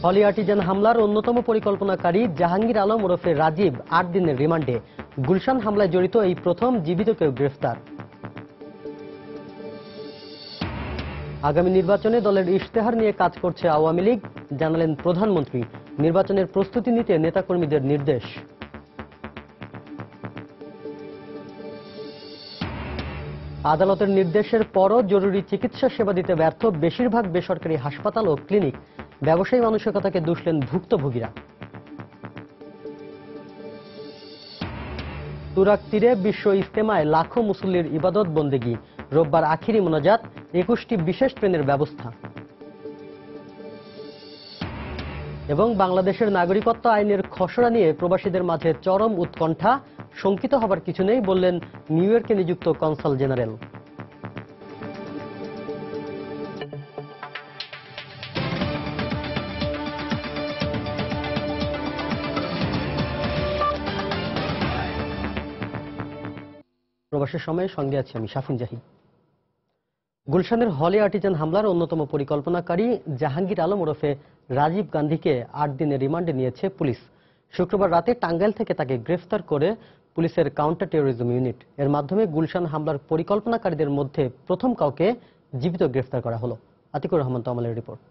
Holey Artisan হামলার অন্যতম পরিকল্পনাকারী জাহাঙ্গীর আলম ওরফে রাজীব ৮ দিনের রিমান্ডে। গুলশান হামলায় জড়িত এই প্রথম জীবিত কেউ গ্রেফতার। আগামী নির্বাচনে দলের ইশতেহার নিয়ে কাজ করছে আওয়ামী লীগ, জানালেন প্রধানমন্ত্রী। নির্বাচনের প্রস্তুতি নিতে নেতাকর্মীদের নির্দেশ। আদালতের নির্দেশের পরও জরুরি চিকিৎসা সেবা দিতে ব্যর্থ বেশিরভাগ বেসরকারি হাসপাতাল ও ক্লিনিক। ব্যবসায়ী মানসিকতাকে দুষলেন ভুক্তভোগীরা। তুরাগ তীরে বিশ্ব ইজতেমায় লাখো মুসল্লির ইবাদত বন্দেগী। রোববার আখিরি মোনাজাত, ২১টি বিশেষ ট্রেনের ব্যবস্থা। এবং বাংলাদেশের নাগরিকত্ব আইনের খসড়া নিয়ে প্রবাসীদের মাঝে চরম উৎকণ্ঠা। শঙ্কিত হবার কিছু নেই বললেন নিউ ইয়র্কে নিযুক্ত কনসাল জেনারেল। প্রবাসের সময়ে সঙ্গে আছি আমি শাফিন জাহিদ। গুলশানের হলি আর্টিজান হামলার অন্যতম পরিকল্পনাকারী জাহাঙ্গীর আলম ওরফে রাজীব গান্ধীকে ৮ দিনের রিমান্ডে নিয়েছে পুলিশ। শুক্রবার রাতে টাঙ্গাইল থেকে তাকে গ্রেফতার করে পুলিশের কাউন্টার টেরোরিজম ইউনিট। এর মাধ্যমে গুলশান হামলার পরিকল্পনাকারীদের মধ্যে প্রথম কাউকে জীবিত গ্রেফতার করা হলো। আতিকুর রহমান তমালের রিপোর্ট।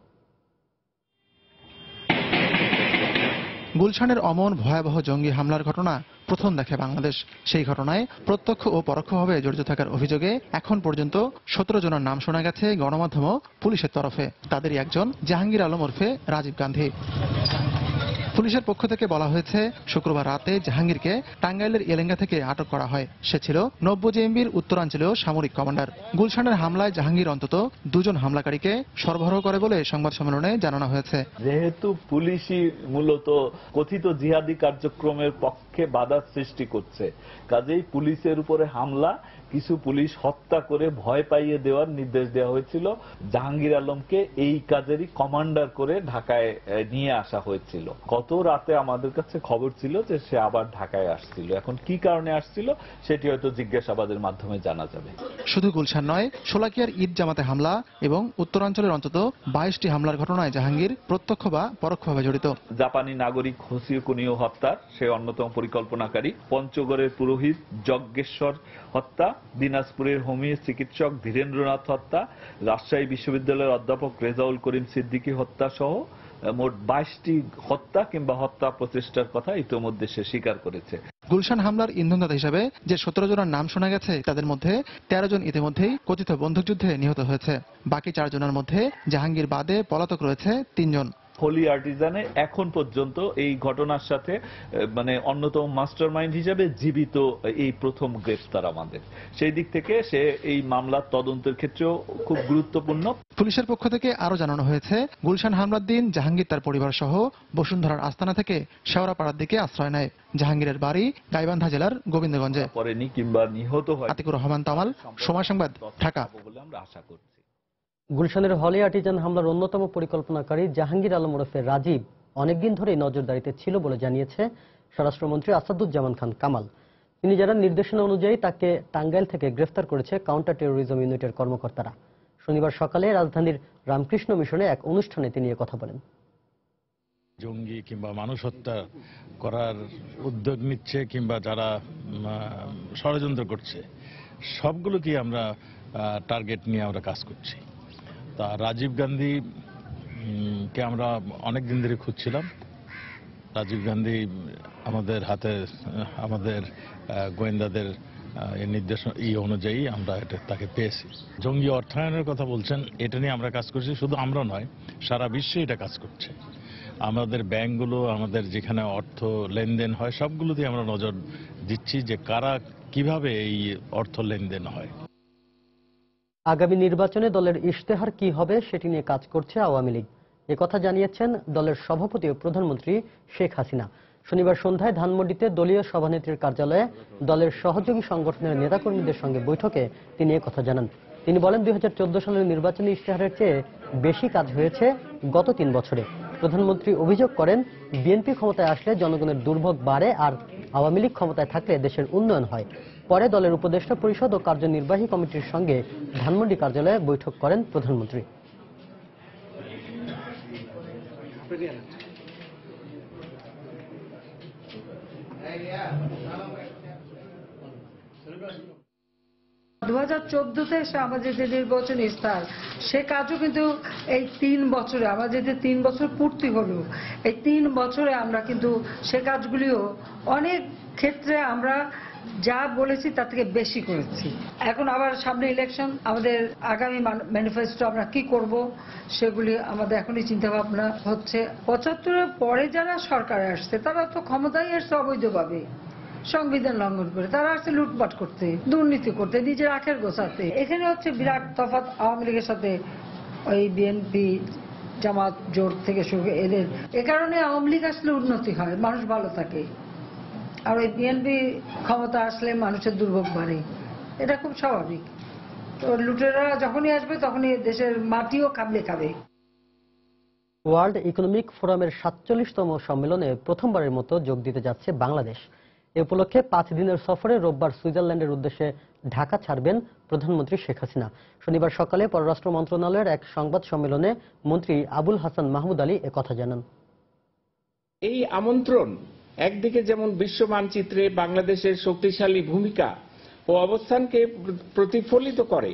গুলশানের অমন ভয়াবহ জঙ্গি হামলার ঘটনা প্রথম দেখে বাংলাদেশ। সেই ঘটনায় প্রত্যক্ষ ও পরোক্ষভাবে জড়িত থাকার অভিযোগে এখন পর্যন্ত ১৭ জনের নাম শোনা গেছে গণমাধ্যম ও পুলিশের তরফে। তাদেরই একজন জাহাঙ্গীর আলম ওরফে রাজীব গান্ধী। পুলিশের পক্ষ থেকে বলা হয়েছে, শুক্রবার রাতে জাহাঙ্গীরকে টাঙ্গাইলের এলেঙ্গা থেকে আটক করা হয়। সে ছিল ৯০ জেএমবির উত্তরাঞ্চলীয় সামরিক কমান্ডার। গুলশানের হামলায় জাহাঙ্গীর অন্তত ২ জন হামলাকারীকে সরবরাহ করে বলে সংবাদ সম্মেলনে জানানো হয়েছে। যেহেতু পুলিশই মূলত কথিত জিহাদি কার্যক্রমের পক্ষে বাধা সৃষ্টি করছে, কাজেই পুলিশের উপরে হামলা, কিছু পুলিশ হত্যা করে ভয় পাইয়ে দেওয়ার নির্দেশ দেওয়া হয়েছিল। জাহাঙ্গীর আলমকে এই কাজেরই কমান্ডার করে ঢাকায় নিয়ে আসা হয়েছিল। গত রাতে আমাদের কাছে খবর ছিল যে সে আবার ঢাকায় আসছিল। এখন কি কারণে আসছিল সেটি হয়তো জিজ্ঞাসাবাদের মাধ্যমে জানা যাবে। শুধু গুলশান নয়, শোলাকিয়ার ঈদ জামাতে হামলা এবং উত্তরাঞ্চলের অন্তত ২২টি হামলার ঘটনায় জাহাঙ্গীর প্রত্যক্ষ বা পরোক্ষভাবে জড়িত। জাপানি নাগরিক হোসিকুনিও হত্যার সে অন্যতম পরিকল্পনাকারী। পঞ্চগড়ের পুরোহিত যজ্ঞেশ্বর হত্যা, দিনাজপুরের হোমিও চিকিৎসক ধীরেন্দ্রনাথ হত্যা, রাজশাহী বিশ্ববিদ্যালয়ের অধ্যাপক রেজাউল করিম সিদ্দিকী হত্যা সহ মোট ২২টি হত্যা কিংবা হত্যা প্রচেষ্টার কথা ইতিমধ্যে সে স্বীকার করেছে। গুলশান হামলার ইন্ধনদাতা হিসাবে যে ১৭ জনের নাম শোনা গেছে, তাদের মধ্যে ১৩ জন ইতিমধ্যেই কথিত বন্দুকযুদ্ধে নিহত হয়েছে। বাকি ৪ জনের মধ্যে জাহাঙ্গীর বাদে পলাতক রয়েছে ৩ জন। হলি আর্টিজানে এখন পর্যন্ত এই ঘটনার সাথে অন্যতম মাস্টারমাইন্ড হিসেবে জীবিত এই প্রথম গ্রেফতার আমাদের। সেই দিক থেকে সে এই মামলার তদন্তের ক্ষেত্রেও খুব গুরুত্বপূর্ণ। পুলিশের পক্ষ থেকে আরো জানানো হয়েছে, গুলশান হামলার দিন জাহাঙ্গীর তার পরিবার সহ বসুন্ধরার আস্তানা থেকে শেওড়াপাড়ার দিকে আশ্রয় নেয়। জাহাঙ্গীরের বাড়ি গাইবান্ধা জেলার গোবিন্দগঞ্জে। পরেনি কিংবা নিহত হয়। আতিকুর রহমান তামাল, সময় সংবাদ, ঢাকা। বলে আমরা আশা করছি। গুলশানের হলি আর্টিজান হামলার অন্যতম পরিকল্পনাকারী জাহাঙ্গীর আলম ওরফে রাজীব অনেকদিন ধরেই নজরদারিতে ছিল বলে জানিয়েছে স্বরাষ্ট্রমন্ত্রী আসাদুজ্জামান খান কামাল। তিনি জানান, নির্দেশনা অনুযায়ী তাকে টাঙ্গাইল থেকে গ্রেফতার করেছে কাউন্টার টেরোরিজম ইউনিটের কর্মকর্তারা। শনিবার সকালে রাজধানীর রামকৃষ্ণ মিশনে এক অনুষ্ঠানে তিনি কথা বলেন। জঙ্গি কিংবা মানুষ হত্যা করার উদ্যোগ নিচ্ছে কিংবা যারা ষড়যন্ত্র করছে, সবগুলোকে আমরা টার্গেট নিয়ে আমরা কাজ করছি। তা রাজীব গান্ধীকে আমরা অনেক দিন ধরে খুঁজছিলাম। রাজীব গান্ধী আমাদের হাতে, আমাদের গোয়েন্দাদের নির্দেশ অনুযায়ী আমরা তাকে পেয়েছি। জঙ্গি অর্থায়নের কথা বলছেন, এটা নিয়ে আমরা কাজ করছি। শুধু আমরা নয়, সারা বিশ্বে এটা কাজ করছে। আমাদের ব্যাংকগুলো, আমাদের যেখানে অর্থ লেনদেন হয়, সবগুলোতে আমরা নজর দিচ্ছি যে কারা কিভাবে এই অর্থ লেনদেন হয়। আগামী নির্বাচনে দলের ইশতেহার কি হবে সেটি নিয়ে কাজ করছে আওয়ামী লীগ, একথা জানিয়েছেন দলের সভাপতি ও প্রধানমন্ত্রী শেখ হাসিনা। শনিবার সন্ধ্যায় ধানমন্ডিতে দলীয় সভানেত্রীর কার্যালয়ে দলের সহযোগী সংগঠনের নেতাকর্মীদের সঙ্গে বৈঠকে তিনি একথা জানান। তিনি বলেন, ২০১৪ সালের নির্বাচনী ইশতেহারের চেয়ে বেশি কাজ হয়েছে গত ৩ বছরে। প্রধানমন্ত্রী অভিযোগ করেন, বিএনপি ক্ষমতায় আসলে জনগণের দুর্ভোগ বাড়ে, আর আওয়ামী লীগ ক্ষমতায় থাকলে দেশের উন্নয়ন হয়। পরে দলের উপদেষ্টা পরিষদ ও কার্যনির্বাহী কমিটির সঙ্গে ধানমন্ডি কার্যালয়ে বৈঠক করেন প্রধানমন্ত্রী। 2014-তে আমাদের যে নির্বাচন ইস্তাহার সে কাজও কিন্তু এই 3 বছরে আমাদের যে 3 বছর পূর্তি হলো, এই 3 বছরে আমরা কিন্তু সে কাজগুলিও অনেক ক্ষেত্রে আমরা যা বলেছি তার থেকে বেশি করেছি। এখন আবার সামনে ইলেকশন, আমাদের আগামী ম্যানিফেস্টো আমরা কি করব সেগুলি আমাদের এখনই চিন্তা ভাবনা হচ্ছে। 75-এর পরে যারা সরকারে আসছে তারা তো ক্ষমতায় আসছে অবৈধভাবে, সংবিধান লঙ্ঘন করে। তারা আসছে লুটপাট করতে, দুর্নীতি করতে, নিজের আখের গোছাতে। এখানে হচ্ছে বিরাট তফাৎ আওয়ামী লীগের সাথে ওই বিএনপি জামাত জোট থেকে শুরু করে এদের। এ কারণে আওয়ামী লীগ আসলে উন্নতি হয়, মানুষ ভালো থাকে, আর ওই বিএনপি ক্ষমতা আসলে মানুষের দুর্ভোগ বাড়ে, এটা খুব স্বাভাবিক। তো লুটেরা যখনই আসবে তখনই দেশের মাটিও খাবলে খাবে। ওয়ার্ল্ড ইকোনমিক ফোরামের 47তম সম্মেলনে প্রথমবারের মতো যোগ দিতে যাচ্ছে বাংলাদেশ। এ উপলক্ষে 5 দিনের সফরে রোববার সুইজারল্যান্ডের উদ্দেশ্যে ঢাকা ছাড়বেন প্রধানমন্ত্রী শেখ হাসিনা। শনিবার সকালে পররাষ্ট্র মন্ত্রণালয়ের এক সংবাদ সম্মেলনে মন্ত্রী আবুল হাসান মাহমুদ আলী একথা জানান। এই আমন্ত্রণ একদিকে যেমন বিশ্ব মানচিত্রে বাংলাদেশের শক্তিশালী ভূমিকা ও অবস্থানকে প্রতিফলিত করে,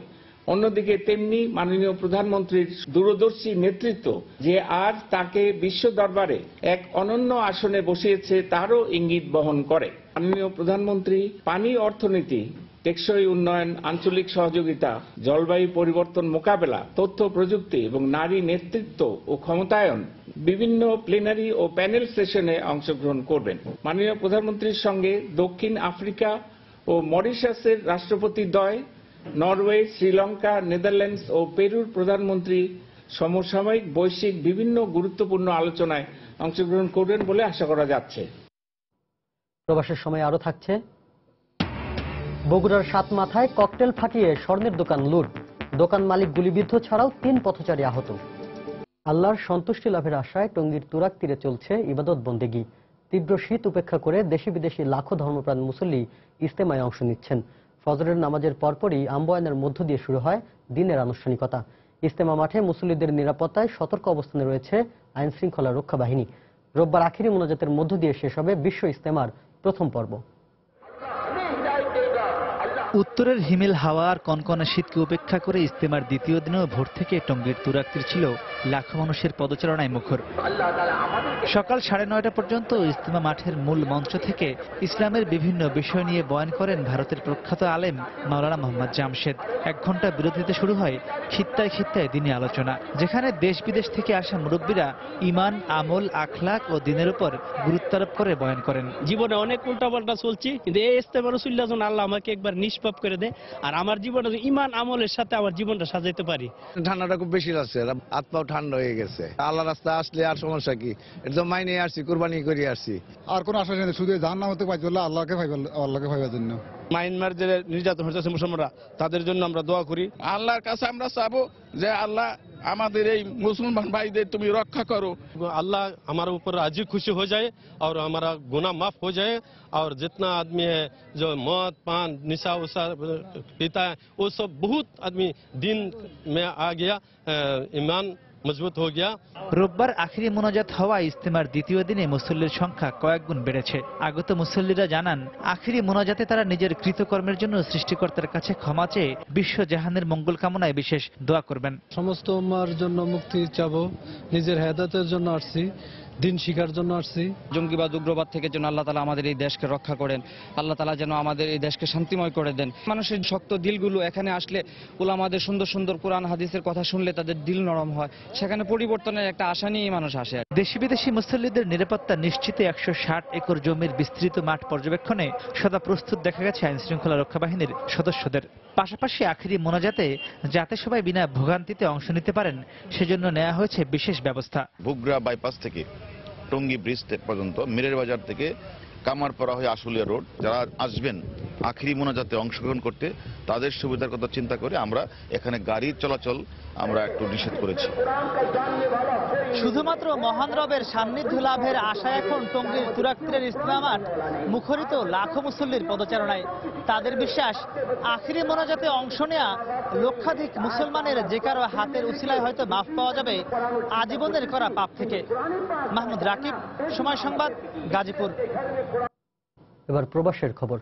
অন্যদিকে তেমনি মাননীয় প্রধানমন্ত্রীর দূরদর্শী নেতৃত্ব যে আজ তাকে বিশ্ব দরবারে এক অনন্য আসনে বসিয়েছে তারও ইঙ্গিত বহন করে। মাননীয় প্রধানমন্ত্রী পানি অর্থনীতি, টেকসই উন্নয়ন, আঞ্চলিক সহযোগিতা, জলবায়ু পরিবর্তন মোকাবেলা, তথ্য প্রযুক্তি এবং নারী নেতৃত্ব ও ক্ষমতায়ন বিভিন্ন প্লেনারি ও প্যানেল সেশনে অংশগ্রহণ করবেন। মাননীয় প্রধানমন্ত্রীর সঙ্গে দক্ষিণ আফ্রিকা ও মরিশাসের রাষ্ট্রপতিদ্বয়, নরওয়ে, শ্রীলঙ্কা, নেদারল্যান্ডস ও পেরুর প্রধানমন্ত্রী সমসাময়িক বৈশ্বিক বিভিন্ন গুরুত্বপূর্ণ আলোচনায় অংশগ্রহণ করবেন বলে আশা করা যাচ্ছে। প্রবাসের সময় আরো থাকছে, বগুড়ার সাতমাথায় ককটেল ফাটিয়ে স্বর্ণের দোকান লুট, দোকান মালিক গুলিবিদ্ধ ছাড়াও 3 পথচারী আহত। আল্লাহর সন্তুষ্টি লাভের আশায় টঙ্গীর তুরাগ তীরে চলছে ইবাদত বন্দেগী। তীব্র শীত উপেক্ষা করে দেশি বিদেশি লাখো ধর্মপ্রাণ মুসল্লি ইজতেমায় অংশ নিচ্ছেন। ফজরের নামাজের পরপরই আম্বয়ানের মধ্য দিয়ে শুরু হয় দিনের আনুষ্ঠানিকতা। ইজতেমা মাঠে মুসল্লিদের নিরাপত্তায় সতর্ক অবস্থানে রয়েছে আইন শৃঙ্খলা রক্ষা বাহিনী। রোববার আখিরি মোনাজাতের মধ্য দিয়ে শেষ হবে বিশ্ব ইজতেমার প্রথম পর্ব। উত্তরের হিমেল হাওয়া আর কনকনে শীতকে উপেক্ষা করে ইজতেমার দ্বিতীয় দিনেও ভোর থেকে টঙ্গীর তুরাগতীর ছিল লাখো মানুষের পদচারণায় মুখর। সকাল 9:30 পর্যন্ত ইজতেমা মাঠের মূল মঞ্চ থেকে ইসলামের বিভিন্ন বিষয় নিয়ে বয়ান করেন ভারতের প্রখ্যাত আলেম মাওলানা মোহাম্মদ জামশেদ। 1 ঘন্টা বিরতিতে শুরু হয় খিত্তায় খিত্তায় দিনী আলোচনা, যেখানে দেশ বিদেশ থেকে আসা মুরব্বীরা ঈমান, আমল, আখলাক ও দিনের উপর গুরুত্ব আরোপ করে বয়ান করেন। জীবনে অনেক উল্টাপাল্টা চলছি, কিন্তু এই ইজতেমা রাসূলুল্লাহ যখন আল্লাহ আমাকে একবার নিষ্পাপ করে দেয়, আর আমার জীবনটা ঈমান আমলের সাথে আমার জীবনটা সাজাইতে পারি। ঠান্ডাটা খুব বেশি লাগছে, আত্মাও ঠান্ডা হয়ে গেছে। আল্লাহ রাস্তা আসলে আর সমস্যা কি, একদম মাইনে আসছি, কুরবানি করে আসছি। আর কোন আশা নেই, শুধু জাহান্নাম হতে পারছি আল্লাহকে ভাইবার জন্য। মায়ানমার যে নির্যাতন হচ্ছে মুসলমানরা, তাদের জন্য আমরা দোয়া করি। আল্লাহর কাছে আমরা চাবো যে আল্লাহ আমাদের এই মুসলমান ভাইদের তুমি রক্ষা করো। अल्लाह हमारे ऊपर राजी खुशी हो जाए और हमारा गुनाह माफ हो जाए, और जितना आदमी है जो मौत पान निशा उसा पीता है वो सब बहुत आदमी दिन में आ गया, ईमान मजबूत हो गया। রোববার আখিরি মোনাজাত হওয়া ইজতেমার দ্বিতীয় দিনে মুসল্লির সংখ্যা কয়েক গুণ বেড়েছে। আগত মুসল্লিরা জানান, আখিরি মোনাজাতে তারা নিজের কৃতকর্মের জন্য সৃষ্টিকর্তার কাছে ক্ষমা চেয়ে বিশ্ব জাহানের মঙ্গল কামনায় বিশেষ দোয়া করবেন। সমস্ত উম্মার জন্য মুক্তি চাবো, নিজের হেদায়েতের জন্য আসছি, দিন শিখার জন্য আসছি। জঙ্গিবাদ উগ্রবাদ থেকে যেন আল্লাহ তাআলা আমাদের এই দেশকে রক্ষা করেন, আল্লাহ তাআলা যেন আমাদের এই দেশকে শান্তিময় করে দেন। মানুষের শক্ত দিলগুলো এখানে আসলে উলামাদের সুন্দর সুন্দর কোরআন হাদিসের কথা শুনলে তাদের দিল নরম হয়, সেখানে পরিবর্তনের একটা আশা নিয়ে মানুষ আসে। দেশি বিদেশি মুসল্লিদের নিরাপত্তা নিশ্চিতে 160 একর জমির বিস্তৃত মাঠ পর্যবেক্ষণে সদা প্রস্তুত দেখা গেছে আইন শৃঙ্খলা রক্ষা বাহিনীর সদস্যদের। পাশাপাশি আখিরি মোনাজাতে যাতে সবাই বিনা ভোগান্তিতে অংশ নিতে পারেন সেজন্য নেওয়া হয়েছে বিশেষ ব্যবস্থা। বুগরা বাইপাস থেকে টঙ্গী ব্রিজ পর্যন্ত, মিরের বাজার থেকে কামারপাড়া হয়ে আশুলিয়া রোড, যারা আসবেন আখিরি মোনাজাতে অংশগ্রহণ করতে তাদের সুবিধার কথা চিন্তা করে আমরা এখানে গাড়ির চলাচল আমরা একটু নিষেধ করেছি। শুধুমাত্র মহান রবের সান্নিধ্য লাভের আশায় এখন টঙ্গীর তুরাগতীরের ইজতেমা মাঠ মুখরিত লাখো মুসল্লির পদচারণায়। তাদের বিশ্বাস, আখিরি মোনাজাতে অংশ নেয়া লক্ষাধিক মুসলমানের যে কারো হাতের উছিলায় হয়তো মাফ পাওয়া যাবে আজীবনের করা পাপ থেকে। মাহমুদ রাকিব, সময় সংবাদ, গাজীপুর। এবার প্রবাসের খবর।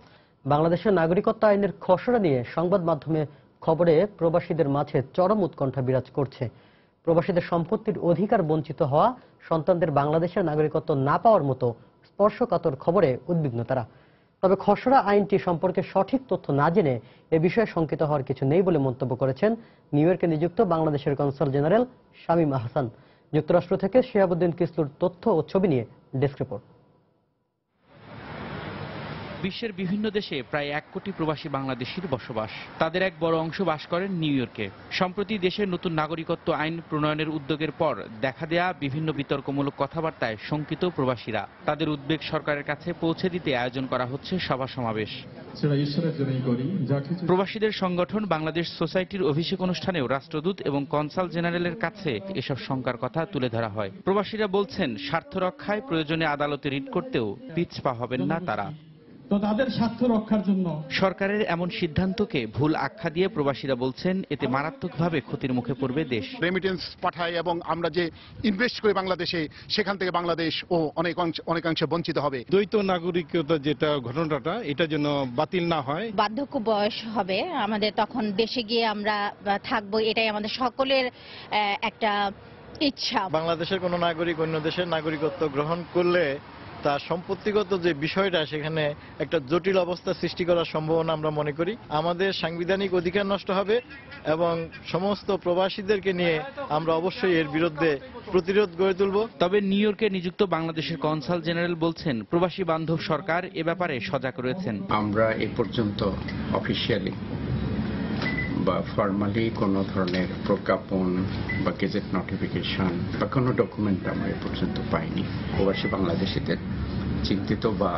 বাংলাদেশের নাগরিকত্ব আইনের খসড়া নিয়ে সংবাদ মাধ্যমে খবরে প্রবাসীদের মাঝে চরম উৎকণ্ঠা বিরাজ করছে। প্রবাসীদের সম্পত্তির অধিকার বঞ্চিত হওয়া, সন্তানদের বাংলাদেশের নাগরিকত্ব না পাওয়ার মতো স্পর্শকাতর খবরে উদ্বিগ্ন তারা। তবে খসড়া আইনটি সম্পর্কে সঠিক তথ্য না জেনে এ বিষয়ে শঙ্কিত হওয়ার কিছু নেই বলে মন্তব্য করেছেন নিউ ইয়র্কে নিযুক্ত বাংলাদেশের কনসাল জেনারেল শামীম আহসান। যুক্তরাষ্ট্র থেকে শিহাবুদ্দিন কিসলুর তথ্য ও ছবি নিয়ে ডেস্ক রিপোর্ট। বিশ্বের বিভিন্ন দেশে প্রায় 1 কোটি প্রবাসী বাংলাদেশির বসবাস। তাদের এক বড় অংশ বাস করেন নিউ ইয়র্কে। সম্প্রতি দেশের নতুন নাগরিকত্ব আইন প্রণয়নের উদ্যোগের পর দেখা দেয়া বিভিন্ন বিতর্কমূলক কথাবার্তায় শঙ্কিত প্রবাসীরা। তাদের উদ্বেগ সরকারের কাছে পৌঁছে দিতে আয়োজন করা হচ্ছে সভা সমাবেশ। প্রবাসীদের সংগঠন বাংলাদেশ সোসাইটির অভিষেক অনুষ্ঠানেও রাষ্ট্রদূত এবং কনসাল জেনারেলের কাছে এসব শঙ্কার কথা তুলে ধরা হয়। প্রবাসীরা বলছেন, স্বার্থ রক্ষায় প্রয়োজনে আদালতে রিট করতেও পিছপা হবেন না তারা। তো তাদের স্বার্থ রক্ষার জন্য সরকারের এমন সিদ্ধান্তকে ভুল আখ্যা দিয়ে প্রবাসীরা বলছেন, এতে মারাত্মকভাবে ক্ষতির মুখে পড়বে দেশ। রেমিটেন্স পাঠায় এবং আমরা যে ইনভেস্ট করি বাংলাদেশে, সেখান থেকে বাংলাদেশ ও অনেকাংশে বঞ্চিত হবে। দ্বৈত নাগরিকতা যেটা ঘটনাটা, এটা যেন বাতিল না হয়। বার্ধক্য বয়স হবে আমাদের, তখন দেশে গিয়ে আমরা থাকবো, এটাই আমাদের সকলের একটা ইচ্ছা। বাংলাদেশের কোনো নাগরিক অন্য দেশের নাগরিকত্ব গ্রহণ করলে তার সম্পত্তিগত যে বিষয়টা, সেখানে একটা জটিল অবস্থা সৃষ্টি করার সম্ভাবনা আমরা মনে করি। আমাদের সাংবিধানিক অধিকার নষ্ট হবে এবং সমস্ত প্রবাসীদেরকে নিয়ে আমরা অবশ্যই এর বিরুদ্ধে প্রতিরোধ গড়ে তুলব। তবে নিউ ইয়র্কে নিযুক্ত বাংলাদেশের কনসাল জেনারেল বলছেন, প্রবাসী বান্ধব সরকার এ ব্যাপারে সজাগ রয়েছেন। আমরা এ পর্যন্ত অফিসিয়ালি বা ফর্মালি কোনো ধরনের প্রজ্ঞাপন বা গেজেট নোটিফিকেশন বা কোনো ডকুমেন্ট আমরা এ পর্যন্ত পাইনি। প্রবাসী বাংলাদেশিদের চিন্তিত বা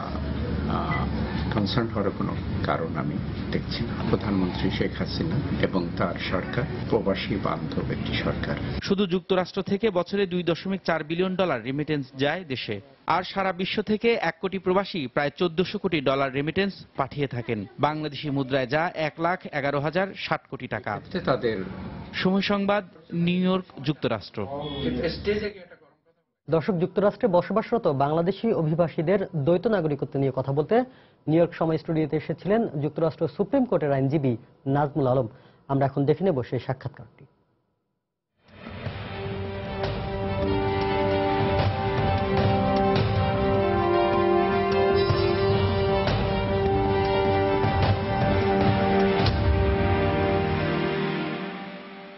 কনসার্ন হওয়ার কোনো কারণ আমি দেখছি না। প্রধানমন্ত্রী শেখ হাসিনা এবং তার সরকার প্রবাসী বান্ধব একটি সরকার। শুধু যুক্তরাষ্ট্র থেকে বছরে $2.4 বিলিয়ন রেমিটেন্স যায় দেশে, আর সারা বিশ্ব থেকে 1 কোটি প্রবাসী প্রায় $1400 কোটি রেমিটেন্স পাঠিয়ে থাকেন। বাংলাদেশি মুদ্রায় যা 1,11,060 কোটি টাকা। তাদের সময় সংবাদ, নিউ ইয়র্ক, যুক্তরাষ্ট্র। দর্শক, যুক্তরাষ্ট্রে বসবাসরত বাংলাদেশি অভিবাসীদের দ্বৈত নাগরিকত্ব নিয়ে কথা বলতে নিউ ইয়র্ক সময় স্টুডিওতে এসেছিলেন যুক্তরাষ্ট্র সুপ্রিম কোর্টের আইনজীবী নাজমুল আলম। আমরা এখন দেখে নেব সেই সাক্ষাৎকারটি।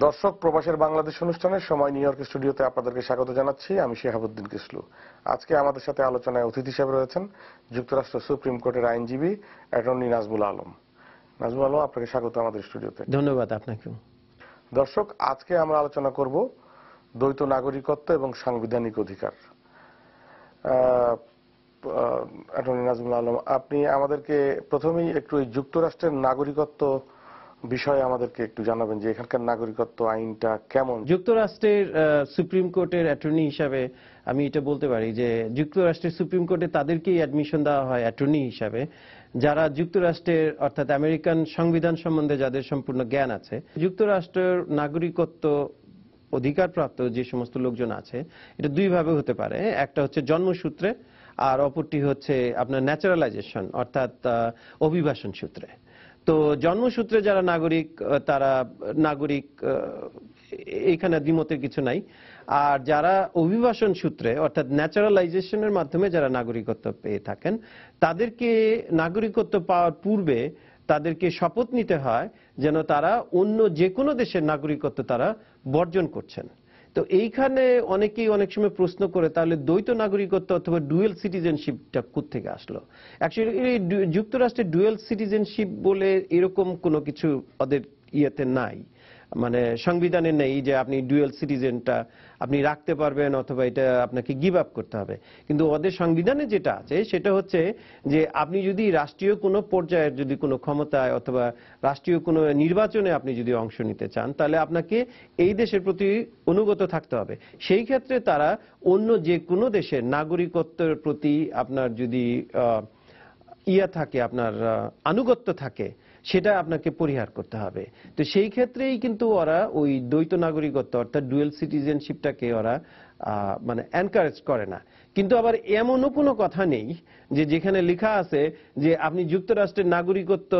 দর্শক, প্রবাসের বাংলাদেশ অনুষ্ঠানের সময় নিউ ইয়র্ক স্টুডিওতে আপনাদেরকে স্বাগত জানাচ্ছি। আমি শিহাবুদ্দিন কিসলু। আজকে আমাদের সাথে আলোচনায় অতিথি হিসেবে রয়েছেন যুক্তরাষ্ট্র সুপ্রিম কোর্টের আইনজীবী অ্যাটর্নি নাজমুল আলম। নাজমুল আলম, আপনাকে স্বাগত আমাদের স্টুডিওতে। ধন্যবাদ আপনাকে। দর্শক, আজকে আমরা আলোচনা করব দ্বৈত নাগরিকত্ব এবং সাংবিধানিক অধিকার। অ্যাটর্নি নাজমুল আলম, আপনি আমাদেরকে প্রথমেই একটু এই যুক্তরাষ্ট্রের নাগরিকত্ব বিষয়ে আমাদেরকে একটু জানাবেন যে এখানকার নাগরিকত্ব আইনটা কেমন। যুক্তরাষ্ট্রের সুপ্রিম কোর্টের অ্যাটর্নি হিসাবে আমি এটা বলতে পারি যে যুক্তরাষ্ট্রের সুপ্রিম কোর্টে তাদেরকেই অ্যাডমিশন দেওয়া হয় অ্যাটর্নি হিসাবে যারা যুক্তরাষ্ট্রের অর্থাৎ আমেরিকান সংবিধান সম্বন্ধে যাদের সম্পূর্ণ জ্ঞান আছে। যুক্তরাষ্ট্রের নাগরিকত্ব অধিকারপ্রাপ্ত যে সমস্ত লোকজন আছে, এটা দুইভাবে হতে পারে। একটা হচ্ছে জন্মসূত্রে, আর অপরটি হচ্ছে আপনার ন্যাচারালাইজেশন অর্থাৎ অভিবাসন সূত্রে। তো জন্মসূত্রে যারা নাগরিক, তারা নাগরিক, এখানে দ্বিমতের কিছু নাই। আর যারা অভিবাসন সূত্রে অর্থাৎ ন্যাচারালাইজেশনের মাধ্যমে যারা নাগরিকত্ব পেয়ে থাকেন, তাদেরকে নাগরিকত্ব পাওয়ার পূর্বে তাদেরকে শপথ নিতে হয় যেন তারা অন্য যে কোনো দেশের নাগরিকত্ব তারা বর্জন করছেন। তো এইখানে অনেকেই অনেক সময় প্রশ্ন করে, তাহলে দ্বৈত নাগরিকত্ব অথবা ডুয়েল সিটিজেনশিপটা কোত্থেকে আসলো? অ্যাকচুয়ালি যুক্তরাষ্ট্রের ডুয়েল সিটিজেনশিপ বলে এরকম কোনো কিছু ওদের ইয়েতে নাই। মানে সংবিধানে নেই যে আপনি ডুয়েল সিটিজেনটা আপনি রাখতে পারবেন অথবা এটা আপনাকে গিভ আপ করতে হবে। কিন্তু ওদের সংবিধানে যেটা আছে সেটা হচ্ছে যে আপনি যদি রাষ্ট্রীয় কোনো পর্যায়ের যদি কোনো ক্ষমতায় অথবা রাষ্ট্রীয় কোনো নির্বাচনে আপনি যদি অংশ নিতে চান তাহলে আপনাকে এই দেশের প্রতি অনুগত থাকতে হবে। সেই ক্ষেত্রে তারা অন্য যে কোনো দেশের নাগরিকত্বের প্রতি আপনার যদি থাকে, আপনার আনুগত্য থাকে, সেটা আপনাকে পরিহার করতে হবে। তো সেই ক্ষেত্রেই কিন্তু ওরা ওই দ্বৈত নাগরিকত্ব অর্থাৎ ডুয়েল সিটিজেনশিপটাকে ওরা মানে এনকারেজ করে না। কিন্তু আবার এমনও কোনো কথা নেই যে যেখানে লেখা আছে যে আপনি যুক্তরাষ্ট্রের নাগরিকত্ব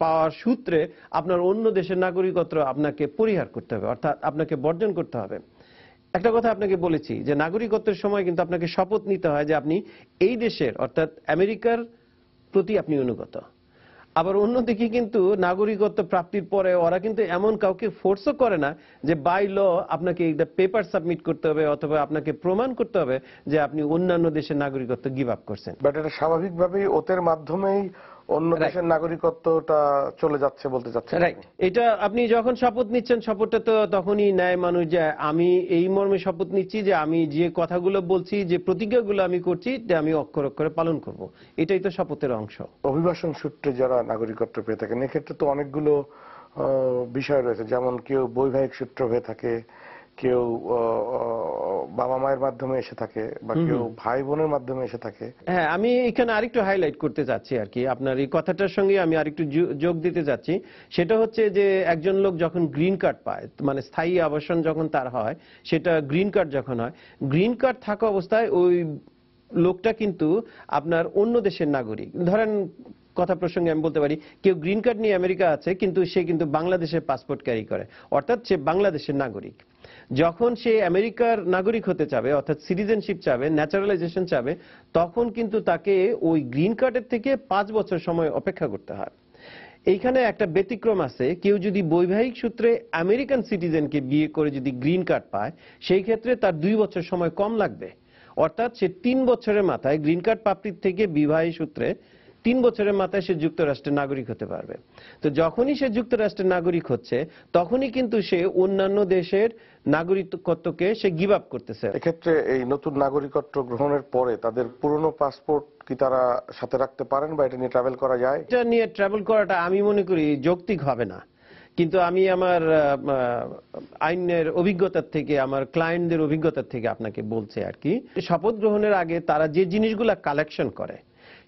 পাওয়ার সূত্রে আপনার অন্য দেশের নাগরিকত্ব আপনাকে পরিহার করতে হবে, অর্থাৎ আপনাকে বর্জন করতে হবে। একটা কথা আপনাকে বলেছি যে নাগরিকত্বের সময় কিন্তু আপনাকে শপথ নিতে হয় যে আপনি এই দেশের অর্থাৎ আমেরিকার প্রতি আপনি অনুগত। আবার অন্যদিকে কিন্তু নাগরিকত্ব প্রাপ্তির পরে ওরা কিন্তু এমন কাউকে ফোর্সও করে না যে বাই ল আপনাকে একটা পেপার সাবমিট করতে হবে অথবা আপনাকে প্রমাণ করতে হবে যে আপনি অন্যান্য দেশের নাগরিকত্ব গিভ আপ করছেন। বাট এটা স্বাভাবিকভাবেই ওদের মাধ্যমেই অন্য দেশের নাগরিকত্বটা চলে যাচ্ছে বলতে চাচ্ছেন। রাইট, এটা আপনি যখন শপথ নিচ্ছেন শপথটা তো তখনই নেয় মানুষ যে আমি এই মর্মে শপথ নিচ্ছি যে আমি যে কথাগুলো বলছি যে প্রতিজ্ঞাগুলো আমি করছি যে আমি অক্ষর অক্ষরে পালন করব, এটাই তো শপথের অংশ। অভিবাসন সূত্রে যারা নাগরিকত্ব পেয়ে থাকেন এক্ষেত্রে তো অনেকগুলো বিষয় রয়েছে, যেমন কেউ বৈবাহিক সূত্র হয়ে থাকে, কেউ বাবা মায়ের মাধ্যমে এসে থাকে, বা কেউ ভাই বোনের মাধ্যমে এসে থাকে। হ্যাঁ, আমি এখানে আরেকটু হাইলাইট করতে চাচ্ছি আর কি, আপনার এই কথাটার সঙ্গে আমি আরেকটু যোগ দিতে যাচ্ছি। সেটা হচ্ছে যে একজন লোক যখন গ্রিন কার্ড পায়, মানে স্থায়ী আবাসন যখন তার হয়, সেটা গ্রিন কার্ড যখন হয়, গ্রিন কার্ড থাকা অবস্থায় ওই লোকটা কিন্তু আপনার অন্য দেশের নাগরিক। ধরেন কথা প্রসঙ্গে আমি বলতে পারি কেউ গ্রিন কার্ড নিয়ে আমেরিকা আছে কিন্তু সে কিন্তু বাংলাদেশের পাসপোর্ট ক্যারি করে, অর্থাৎ সে বাংলাদেশের নাগরিক। যখন সে আমেরিকার নাগরিক হতে চাবে অর্থাৎ সিটিজেনশিপ চাবে, ন্যাচারালাইজেশন চাবে, তখন কিন্তু তাকে ওই গ্রিন কার্ডের থেকে 5 বছর সময় অপেক্ষা করতে হয়। এইখানে একটা ব্যতিক্রম আছে, কেউ যদি বৈবাহিক সূত্রে আমেরিকান সিটিজেনকে বিয়ে করে যদি গ্রিন কার্ড পায় সেই ক্ষেত্রে তার 2 বছর সময় কম লাগবে, অর্থাৎ সে 3 বছরের মাথায় গ্রিন কার্ড প্রাপ্তির থেকে বিবাহিত সূত্রে 3 বছরের মাথায় সে যুক্তরাষ্ট্রের নাগরিক হতে পারবে। তো যখনই সে যুক্তরাষ্ট্রের নাগরিক হচ্ছে তখনই কিন্তু সে অন্যান্য দেশের নাগরিকত্বকে সে গিভ আপ করতেছে। এক্ষেত্রে এই নতুন নাগরিকত্ব গ্রহণের পরে তাদের পুরনো পাসপোর্ট কি তারা সাথে রাখতে পারেন বা এটা নিয়ে ট্রাভেল করা যায়? এটা নিয়ে ট্রাভেল করাটা আমি মনে করি যৌক্তিক হবে না, কিন্তু আমি আমার আইনের অভিজ্ঞতার থেকে, আমার ক্লায়েন্টদের অভিজ্ঞতার থেকে আপনাকে বলছি আর কি। শপথ গ্রহণের আগে তারা যে জিনিসগুলা কালেকশন করে